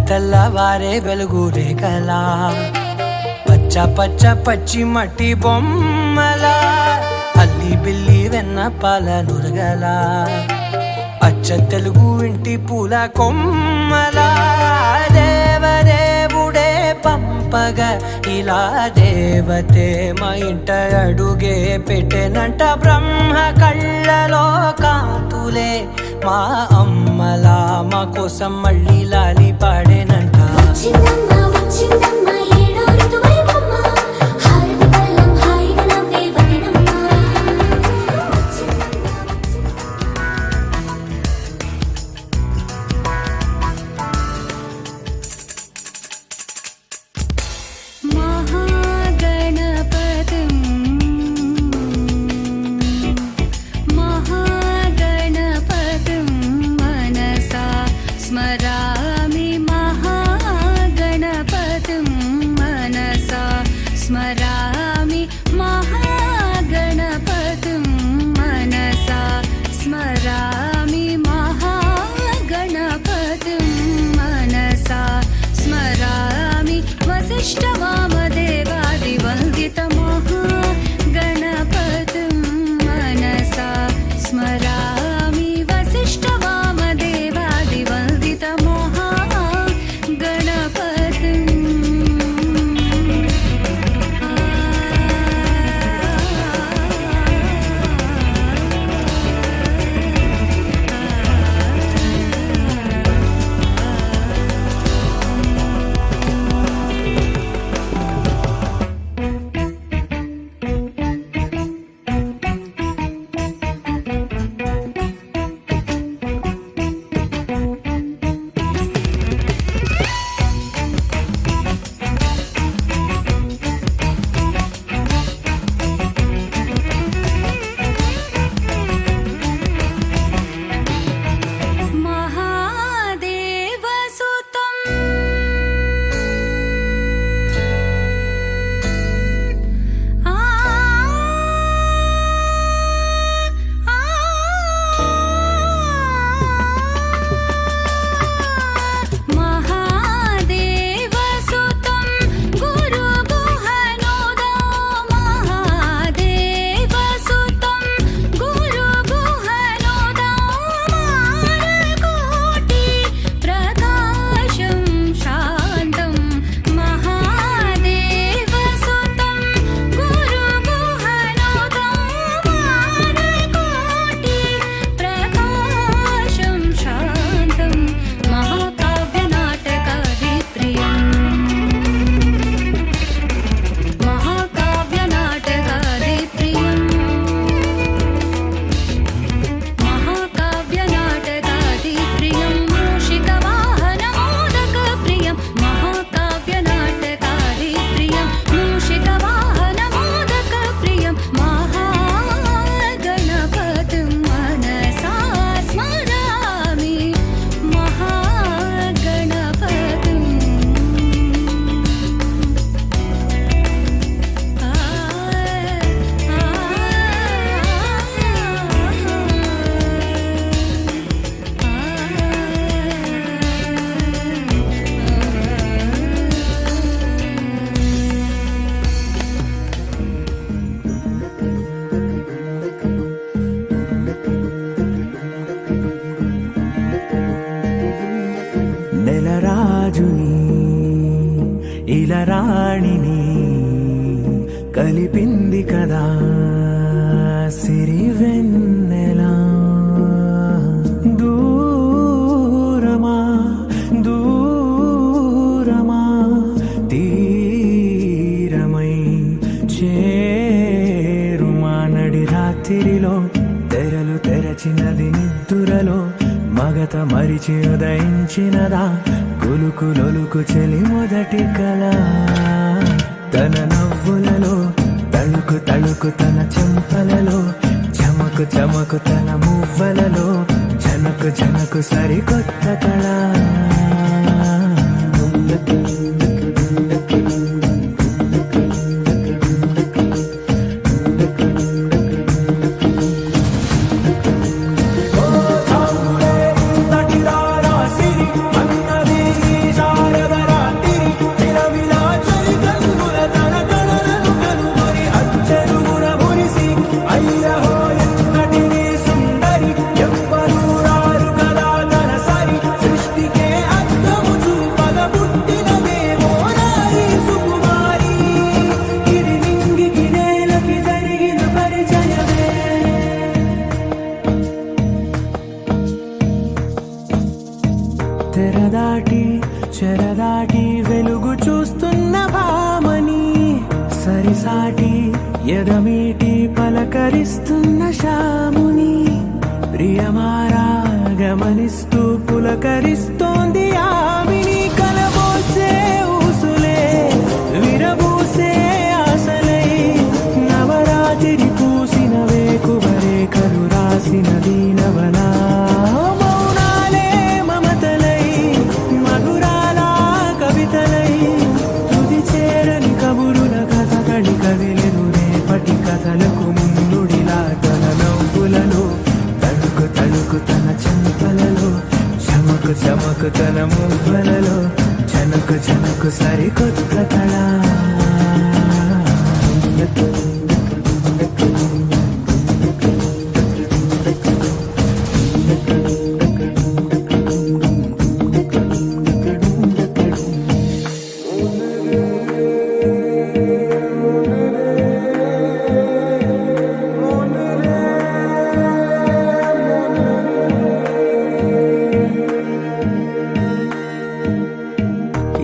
తెల్లవారే వెలుగు రేఖలా పచ్చ పచ్చ పచ్చి మట్టి బొమ్మలా అల్లి బిల్లి వెన్న పాల నురగలా అచ్చ తెలుగు ఇంటి పూల కొమ్మలా దేవదేవుడే పంపగా ఇలా దేవతే మా ఇంట అడుగే పెట్టెనంట బ్రహ్మ కళ్ళలో కాంతులే మా అమ్మలా మా కోసం మళ్ళీ లాలి పాడేనంట. स्मरामि महागणपतिं मनसा स्मरामि महागणपतिं मनसा स्मरामि वसिष्ठवामदेवादिवन्दितमहागणपतिं मनसा स्मरामि वसिष्ठवामदेवादिवन्दितमहागणपतिं రాజుని ఇలరాణిని కలిపింది కదా సిరి వెన్నెలా. దూరమా దూరమా తీరమై చేరుమా నడి రాత్రిలో తెరలు తెరచినది నిద్దురలో మగత మరిచి ఉదయించినదా కులుకు లొలుకు చెలి మొదటి కళ. తన నవ్వులలో తళుకు తళుకు తన చెంపలలో చమకు చమకు తన మువ్వలలో జనకు జనకు సరికొత్త కళ. తెరదాటి చెరదాటి వెలుగు చూస్తున్న భామని సరిసాటి ఎదమీటి పలకరిస్తున్న శాముని ప్రియమారా గమనిస్తూ పులకరిస్తోంది ఆవిని. కలబోసే ఊసులే విరబూసే ఆశలై నవరాత్రి పూసిన వేకువరేఖలు రాసిన దీనవలా. కదిలెను రేపటి కథలకు ముందుడిలా తన నవ్వులలో తళుకు తళుకు తన చెంపలలో చమకు చమకు తన మువ్వలలో జనకు జనకు సరికొత్త కళ.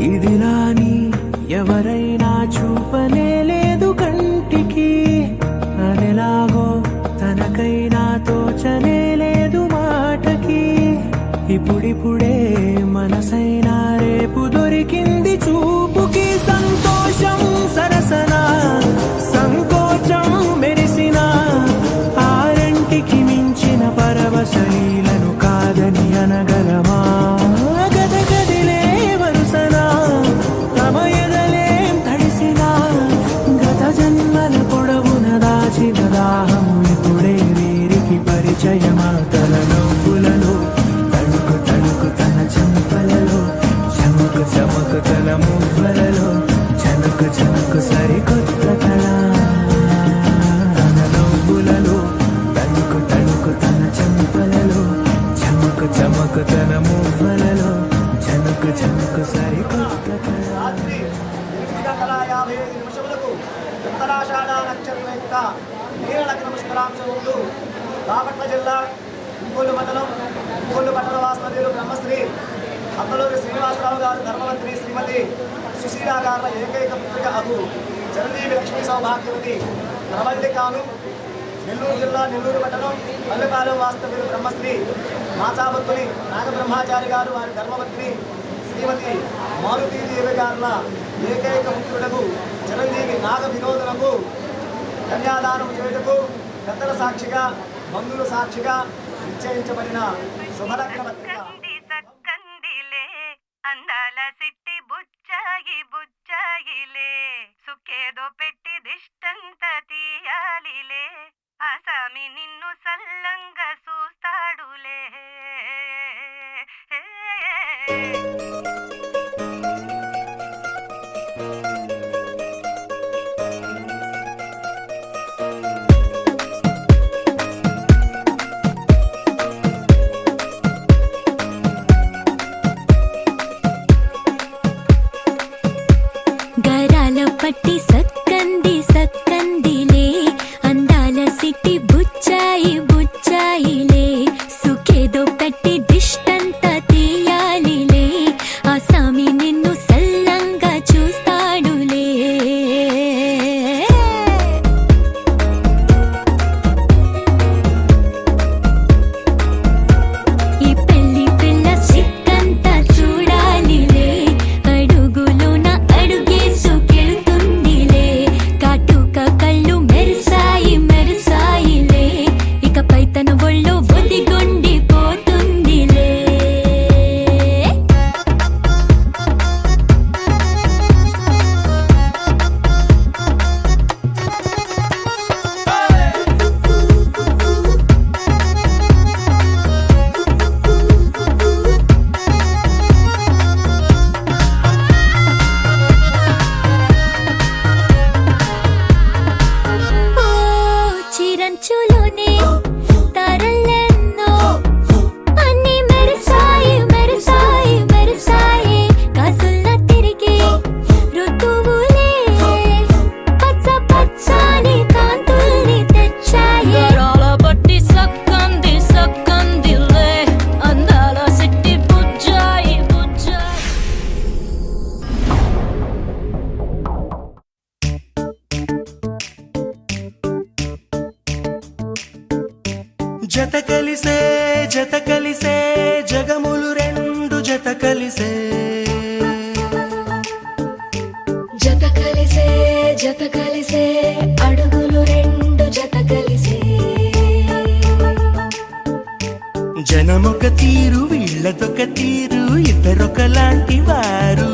ఇదిలాని ఎవరైనా చూపనే లేదు కంటికి అదెలాగో తనకైనా తోచనే లేదు మాటకి. ఇప్పుడిప్పుడే మనసైనా రేపు దొరికింది చూపుకి. సంతోషం సరసన సంకోచం మెరిసిన ఆరంటికి మించిన పరవశలీలను కాదని అనగలమా. దాహము ఇప్పుడే వీరికి పరిచయమా. తన నవ్వులలో తళుకు తళుకు తన చెంపలలో చమకు చమకు తన మువ్వలలో చనుకు చనుకు సరికొత్త కళ. తన నవ్వులలో తళుకు తళుకు తన చెంపలలో చమకు చమకు తన మువ్వలలో చనుకు చనుకు సరికొత్త కళ. ఉత్తరాషాఢ నక్షత్రయుక్త నీలనగ్న పుష్కరాంశ ముందు బాపట్ల జిల్లా ఇంకోలు మండలం ఇంకోలు పట్టణ వాస్తవ్యులు బ్రహ్మశ్రీ అత్తలూరి శ్రీనివాసరావు గారు ధర్మవంతి శ్రీమతి సుశీలా గారుల ఏకైక పుత్రిక అగు చిరంజీవి లక్ష్మీ సౌభాగ్యవతి ప్రవల్లికాను నెల్లూరు జిల్లా నెల్లూరు పట్టణం పల్లెపాలెం వాస్తవ్యులు బ్రహ్మశ్రీ మాచాభక్తుని నాగబ్రహ్మాచారి గారు వారి ధర్మవంతిని శ్రీమతి మారుతీదేవి గారుల ఏకైక పుత్రుడకు చిరంజీవి నాగ వినోదులకు కన్యాదానం చేయుటకు పెద్దల సాక్షిగా బంధువుల సాక్షిగా నిశ్చయించబడిన శుభలగ్న పత్రిక. అందాల సిట్టి బుచ్చాయి బుచ్చాయిలే సుఖేదో పెట్టి దిష్టంత తీయాలిలే ఆసామి నిన్ను సల్లంగా చూస్తాడులే. పట్టి సక్కంది సక్కందిలే అందాల సిట్టి బుచ్చాయి బుచ్చాయిలే సుఖేదో పెట్టి దిష్టంతా తీయాలిలే ఆ సామి నిన్ను సల్లంగా చూస్తాడులే ఈ పెళ్లి పిల్ల సిక్కంతా చూడాలిలే అడుగులోన అడుగేసుకెళ్తుందిలే కాటుక కళ్ళు మెరిసాయి మెరిసాయిలే ఇకపై తన ఒళ్ళు బొదిగొండిపోతుందిలే ఓ చిరంచులోనే తారలెన్నో అన్ని మెరిసాయి మెరిసాయి మెరిసాయి కాసుల్లా తిరిగి ఋతువులే పచ్చ పచ్చని కాంతుల్ని తెచ్చాయి గరాల బట్టి సక్కంది సక్కందిలే అందాల సిట్టి బుజ్జాయి బుజ్జాయి జత కలిసే జగములు రెండు జత కలిసే జత కలిసే అడుగులు రెండు జత కలిసే జనమొక తీరు వీళ్ళదొక తీరు ఇద్దరొకలాంటి వారు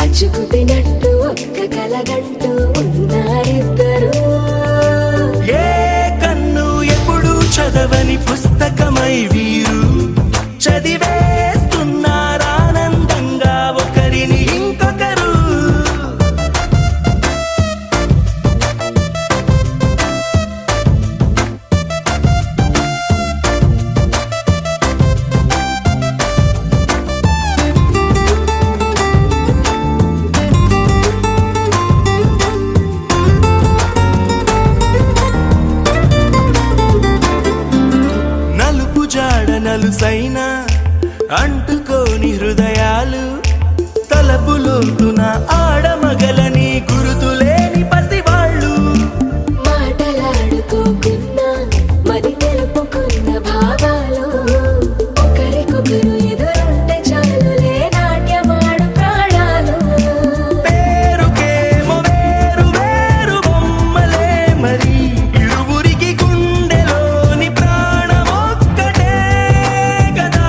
అచ్చుకు తినట్టు ఒక్క కలగంటూ ఉన్నారిద్దరు ఏ కన్ను ఎప్పుడు చదవని పుస్తకమై వీరు చదివేస్తున్నారానందంగా ఒకరిని ఇంకొకరు నలుపు జాడ నలుసైన అంటుకోని హృదయాలు తలపులోతున ఆడమగలని గురుతులేని పసివాళ్ళు మాటలాడుకోకున్నా మరి తెలుపుకున్న భావాలు ఒకరికొకరు ఎదురుంటే చాలులే నాట్యమాడు ప్రాణాలు పేరుకేమో వేరు వేరు బొమ్మలే మరి ఇరువురికి గుండెలోని ప్రాణమొక్కటే కదా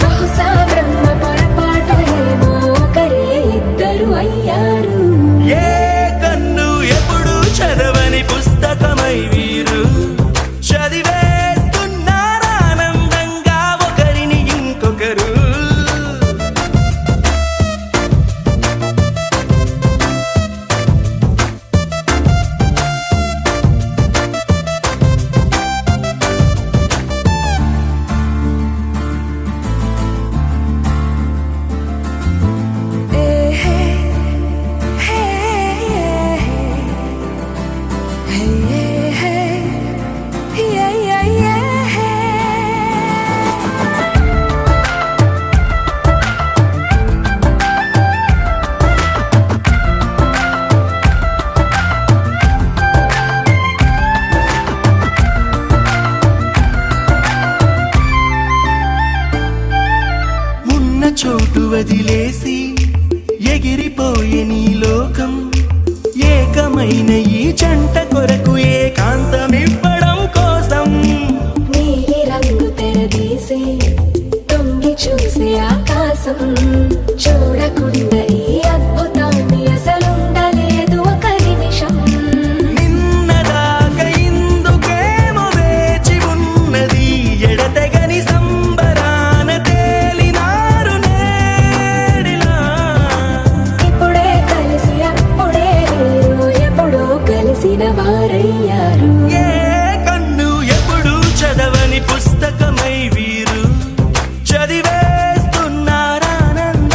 బహుశా బ్రహ్మ పొరపాటు ఏమో ఒకరే ఇద్దరు అయ్యారు ఏ కన్ను ఎప్పుడు చదవని పుస్తకమై వీరు చదివేస్తున్నారానందంగా ఒకరిని ఇంకొకరు ఉన్న చోటు వదిలేసి ఎగిరిపోయే నీ లోకం ఏకమైన ఈ జంట కొరకు ఏకాంతమివ్వడం కోసం నీలి రంగు తెరదీసి తొంగి చూసే ఆకాశం చూడకుండా ఈ అద్భుతాన్ని అసలుండలేదు ఒక నిమిషం నిన్నదాకా ఇందుకేమో వేచి ఉన్నది ఎడతెగని సంబరాన తేలినారు నేడిలా ఇప్పుడే కలిసి అప్పుడే మీరు ఎప్పుడో కలిసిన వారయ్యారు ఏ కన్ను ఎప్పుడు చదవని పుస్తకమై వీరు చదివేస్తున్నారానంద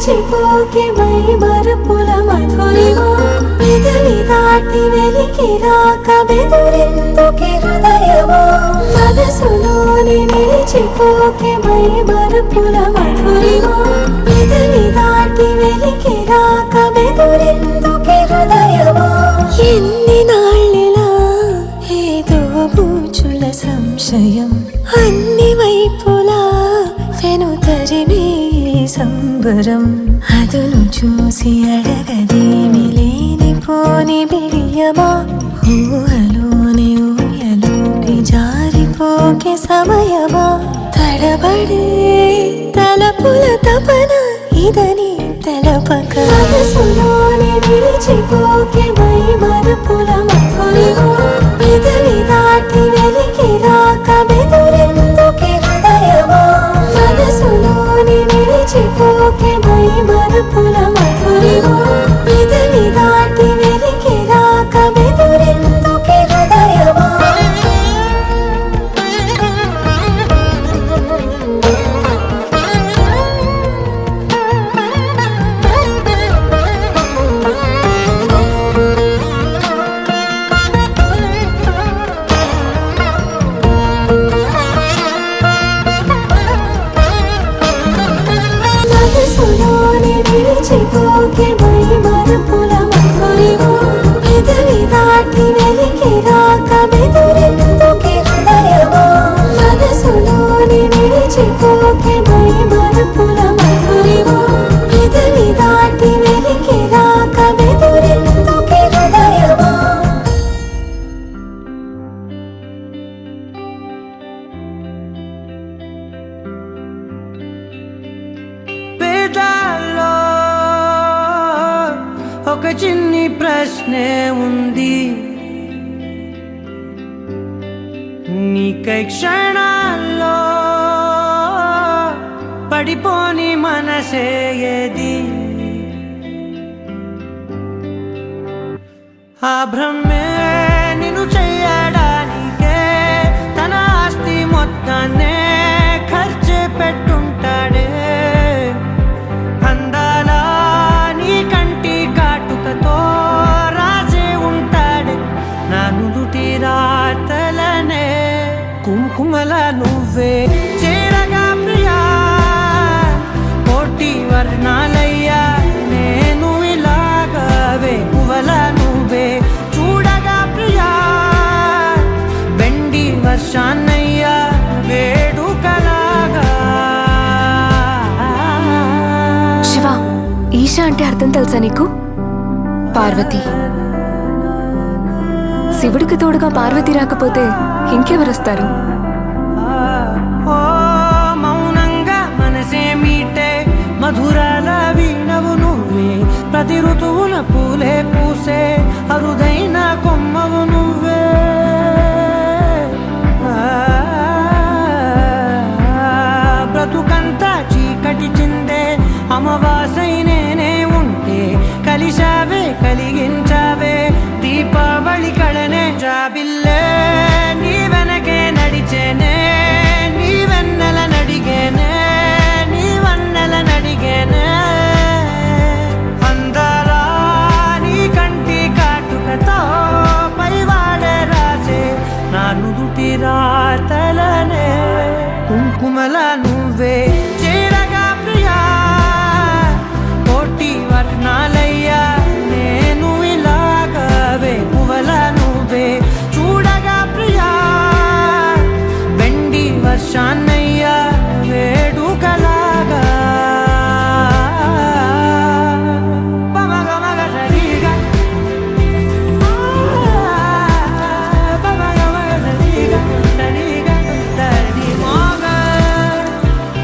నిలిచిపోకే మై మరపుల మధురిమా పెదవి దాటి వెలికి రాక బెదురెందుకే హృదయమా మనసులోని నిలిచిపోకే మై మరపుల మధురిమా పెదవి దాటి వెలికి రాక బెదురెందుకే హృదయమా ఎన్ని నాళ్ళిలా ఏదో బూచుల సంశయం అన్ని వైపులా వెనుతరినే సంబరం అదును చూసి అడగదేమి లేనిపోని బిడియమా ఊహలోని ఊయలోకి జారిపోకే సమయమా తడబడే తలపుల తపన ఇదని తెలపక మనసులోని నిలిచిపోకే మై మరపుల మధురిమా పెదవి దాటి వెలికి రాక బెదురెందుకే హృదయమా మనసులోని నిలిచిపోకే మై మరపుల మధురిమా పెదవి దాటి వెలికి రాక బెదురెందుకే హృదయమా మనసులోని నిలిచిపోకే మై మరపుల మధురిమా పెదవి దాటి వెలికి రాక బెదురెందుకే హృదయమా మనసులోని నిలిచిపోకే మై మరపుల మధురిమా పెదవి దాటి వెలికి రాక బెదురెందుకే హృదయమా పేదాల్లో ఒక చిన్ని ప్రశ్నే ఉంది నీకై క్షణాల్లో పడిపోని మనసే ఏది ఆ భ్రమే నిన్ను చెయ్యడానికే తన ఆస్తి మొత్తాన్నే ఖర్చు పెట్టుంటాడే అందాల నీ కంటి కాటుకతో రాసే ఉంటాడే నా నుదుటి రాతలనే కుంకుమల నువ్వే చేరగా ప్రియా కోటి వర్ణాలయ్యా నేను ఇలాగవే పువ్వల నువ్వే చూడగా ప్రియా వెండి వర్షాన్నయ్యా వేడుకలాగా శివ ఈశా అంటే అర్థం తెలుసా నీకు పార్వతి శివుడికి తోడుగా పార్వతి రాకపోతే ఇంకెవరొస్తారు ఓ మౌనంగా మనసే మీటే మధురాల వీణవు నువ్వే ప్రతి ఋతువున పూలే పూసే అరుదైన కొమ్మవు నువ్వే బ్రతుకంతా చీకటి చిందే అమవాసై నేనే ఉంటే కలిశావే కలిగించావే దీపావళి కళనే జాబిల్లే నీ వెనకే నడిచేనే నీ వెన్నెల నడిగేనే నీ వన్నెల నడిగేనే అందాలా నీ కంటి కాటుకతో పైవాడే రాసే నా నుదుటి రాతలనే కుంకుమల నువ్వే చేరగా ప్రియా కోటి వర్ణాలయ్యా నేను ఇలాగవే పువ్వల నువ్వే చూడగా ప్రియా వెండి వర్షాన్నయ్యా వేడుకలాగా పమగమగ సరిగా పమగమగ సరిగా సరిగా దని మోగ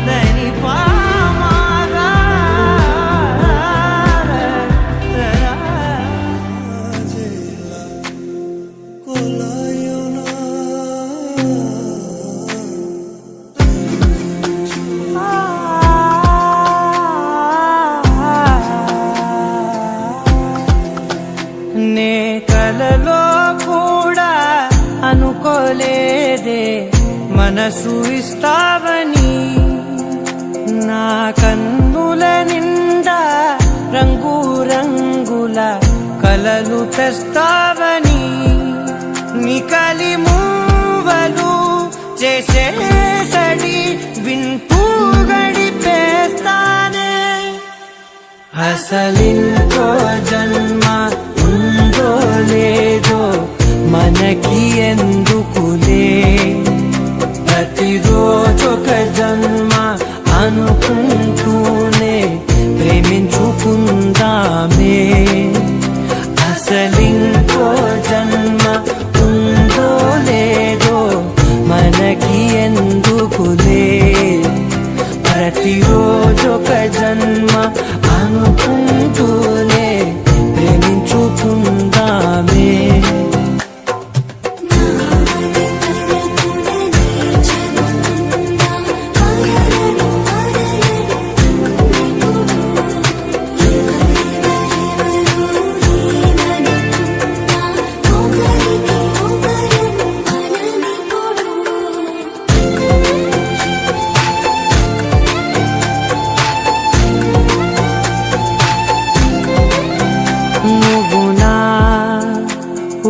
దని పామగ నే కలలో కూడా అనుకోలేదే మనసు ఇస్తావని నా కన్నుల నిండా కలలు తెస్తావని నికలి మూవలు చేసేసడి వింటూ గడిపేస్తానే అసలింకో జన్మ ఉందో లేదో మనకి ఎందుకులే ప్రతిరోజొక జన్మ అనుకుంటూనే ప్రేమించుకుందామే అసలింకో జన్మ ఉందో లేదో మనకి ఎందుకులే ప్రతిరోజొక జన్మ అనుకుంటూనే ప్రేమించుకుందామే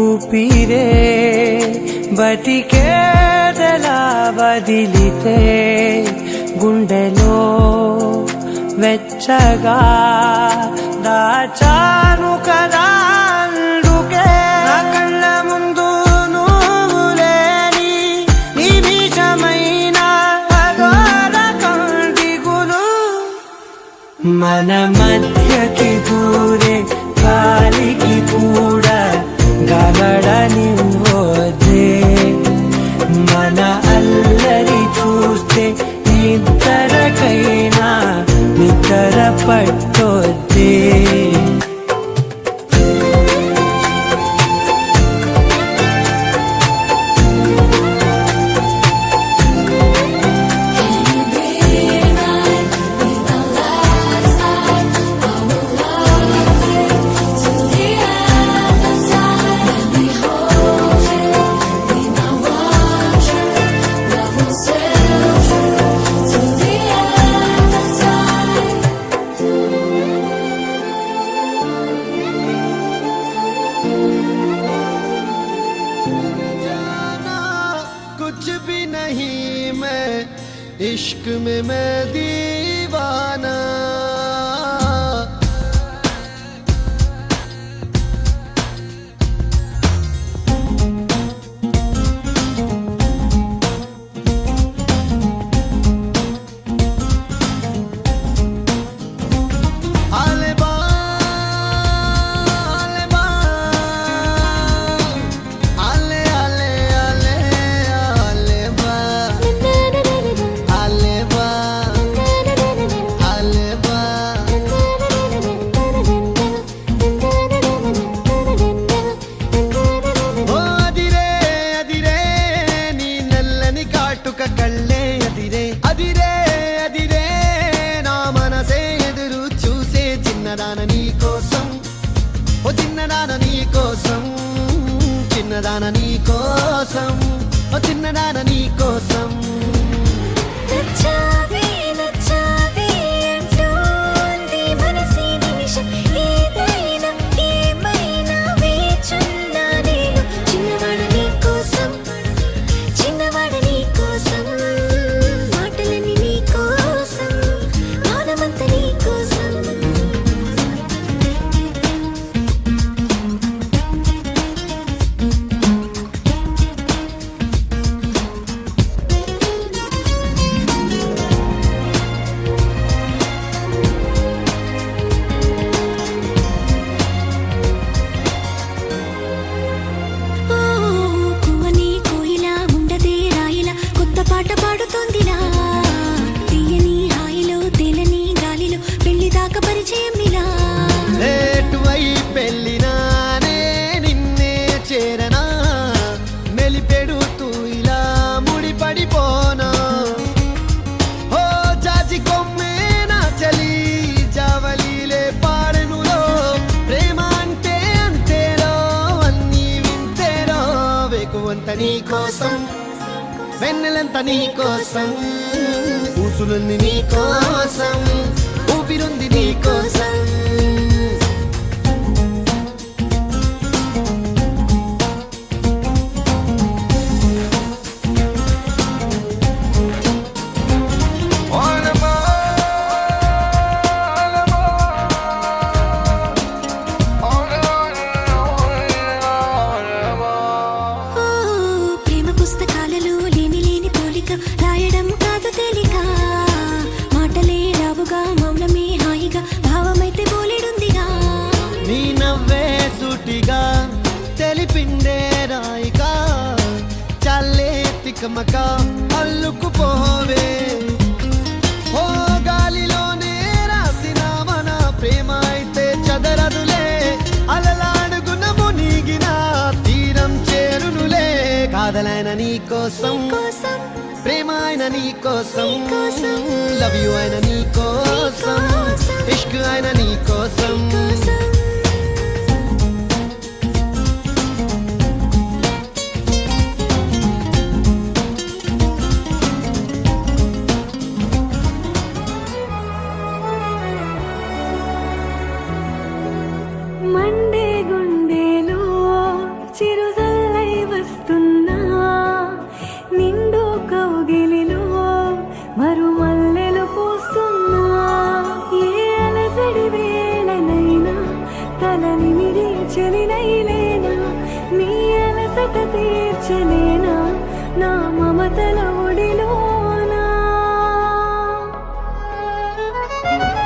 ఊపిరే బతికేదలా వదిలితే గుండెలో వెచ్చగా దాచాను కదా అందుకే నా కళ్ళ ముందు నువ్వు లేని నిమిషమైన అఘోర కంటిగులు మన మధ్యకి దూరే గాలికి కూడా గలడనివ్వదే మన అల్లరి చూస్తే నిద్రకైనా నిద్ర పట్టొద్దే कुछ भी नहीं मैं इश्क में मैं दीवाना కళ్ళే అదిరే అదిరే అదిరే నా మనసే ఎదురు చూసే చిన్నదాన నీ కోసం ఓ చిన్నదాన నీ కోసం చిన్నదాన నీ కోసం ఓ చిన్నదాన నీ కోసం నీ కోసం వెన్నెలంత నీ కోసం ఊసులుంది నీ కోసం ఊపిరుంది నీ కోసం తికమక అల్లుకుపోవే. ఓ గాలిలోనే రాసిన మన ప్రేమ అయితే చదరదులే, అలలాడుగున మునిగిన తీరం చేరునులే. కాదలైన నీ కోసం, ప్రేమ అయిన నీ కోసం, లవ్ యు అయిన నీ కోసం, ఇష్క్ అయిన నీ కోసం. మండే గుండెలో చిరుజల్లై వస్తున్నా, నిండు కౌగిలిలో మరుమల్లెలు పూస్తున్నా. ఏ అలసడి వేళనైనా తలనిమిడి చెలినైలేనా, నీ అలసట తీర్చలేనా నా మమతల ఒడిలోనా.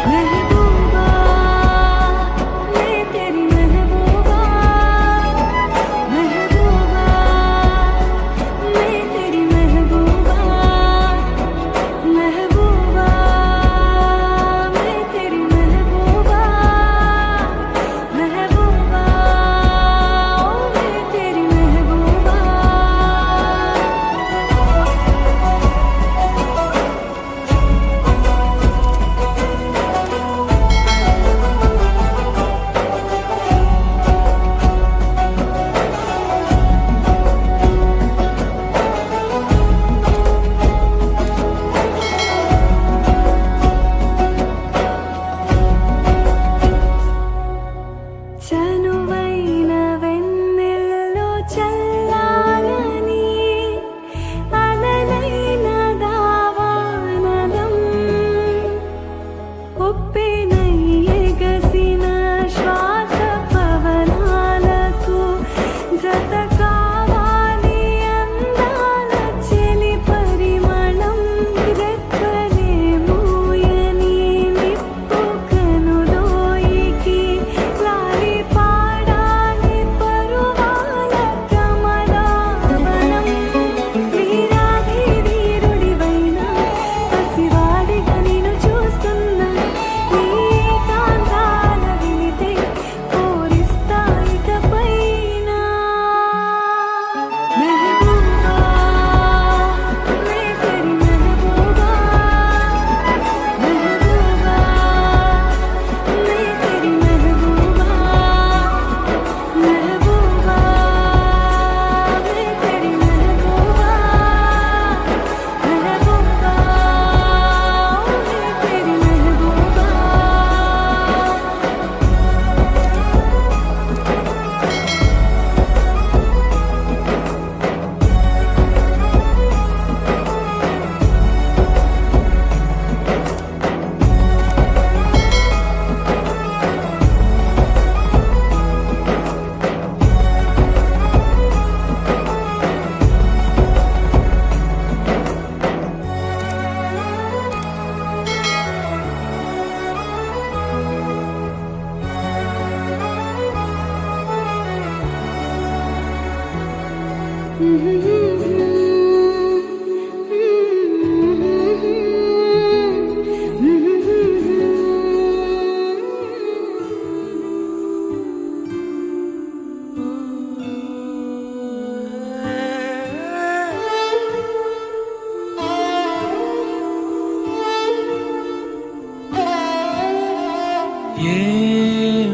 మెహబూబా मैं तेरी महबूबा, महबूबा मैं तेरी महबूबा, महबूबा मैं तेरी महबूबा, महबूबा ओ मैं तेरी महबूबा. చనువైన వెన్నెల్లో చల్లాలని అలలైన దావానలం, ఉప్పెనై ఎగసిన శ్వాస పవనాలకు జత కావాలి అందాల చెలి పరిమళం. రెక్కలే మూయని నిప్పు కనులోయికి లాలి పాడాలి పరువాల కమలావనం. వీరాధి వీరుడివైన పసివాడిగా నిన్ను చూస్తున్నా, నీ కాంతాల వినితే పూరిస్తా ఇకపైన. మెహబూబా मैं तेरी महबूबा, महबूबा मैं तेरी महबूबा, महबूबा मैं तेरी महबूबा, महबूबा मैं तेरी महबूबा.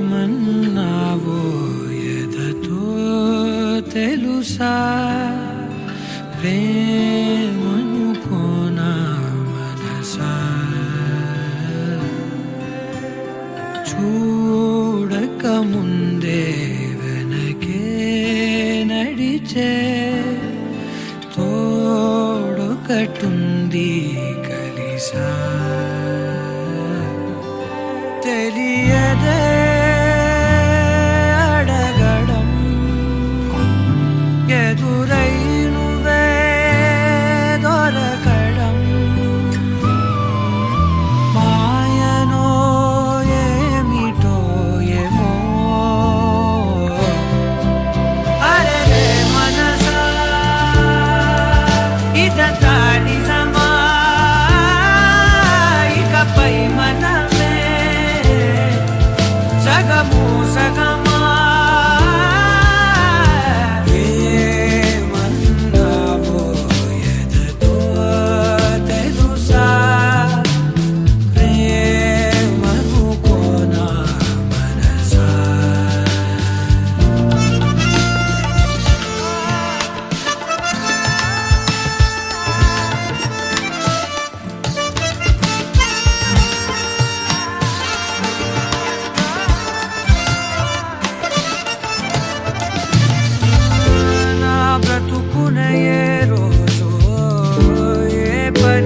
ఏమన్నావో ఎదతో తెలుసా, ప్రేమనుకోనా మనసా. చూడక ముందే వెనకే నడిచే తోడొకటుంది కలిసా. తెలియదే అడగడం, ఎదురై నువ్వే దొరకడం. మాయనో ఏమిటో ఏమో, అరే మనసా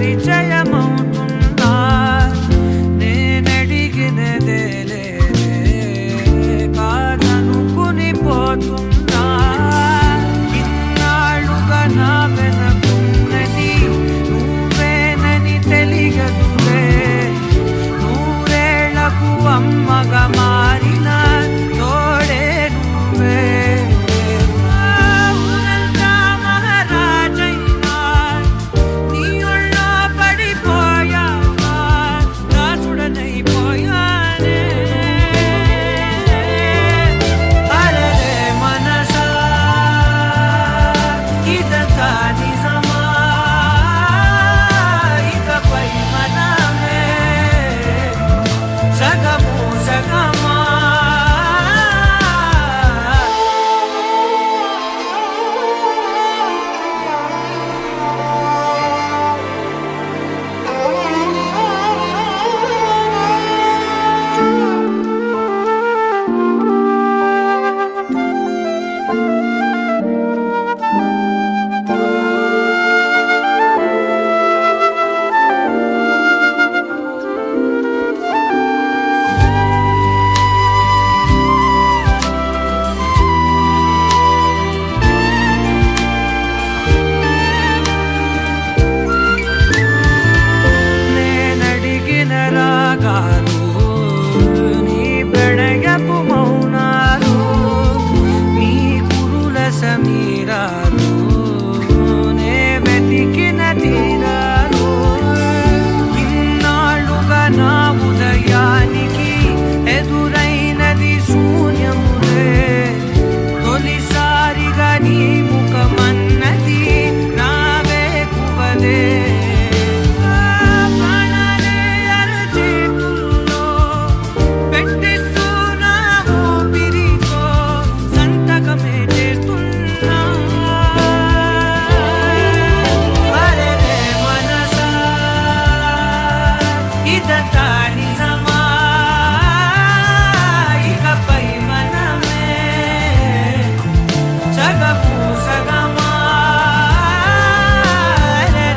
పరిచయమవుతున్నా నేనడిగినదే లేదే కాదనుకుని పోతున్నా ఇన్నాళ్ళుగా నా వెనకున్నది నువ్వేనని తెలియదులే నూరేళ్లకు అమ్మగా మారిన తోడే నువ్వే ఊరంతా మహారాజైనా నీ ఒళ్ళో పడిపోయావా దాసుడనైపోయానే అరే మనసా ఇదంతా నిజమా ఇకపై మనమే సగము సగమా నేనడిగిన రాగాలు నీ ప్రణయపు మౌనాలు నీ కురుల సమీరాలు నే వెతికిన తీరాలు ఇన్నాళ్ళుగా నా ఉదయానికి ఎదురైనది శూన్యములే తొలిసారిగా నీ ముఖమన్నది నా వేకువలే ప్రాణాలే అరచేతుల్లో పెట్టిస్తూ నా ఊపిరితో సంతకమే చేస్తున్నా అరే మనసా ఇదంతా నిజమా ఇకపై మనమే సగము సగమా అరే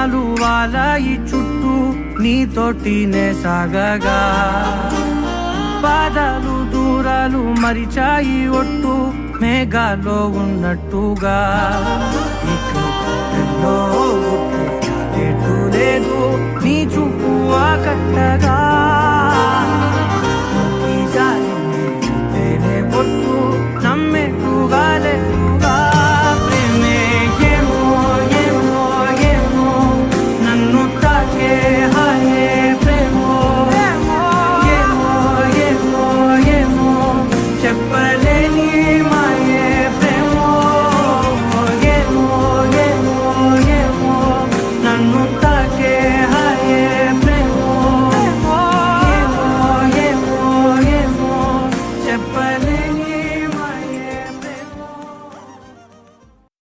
మేఘాలు వాలాయి చుట్టూ నీతోటినే సాగగా పాదాలు దూరాలు మరిచాయి ఒట్టు మేఘాల్లో ఉన్నట్టుగా ఇక గుట్టెల్లో గుట్టు లేదు నీ చూపు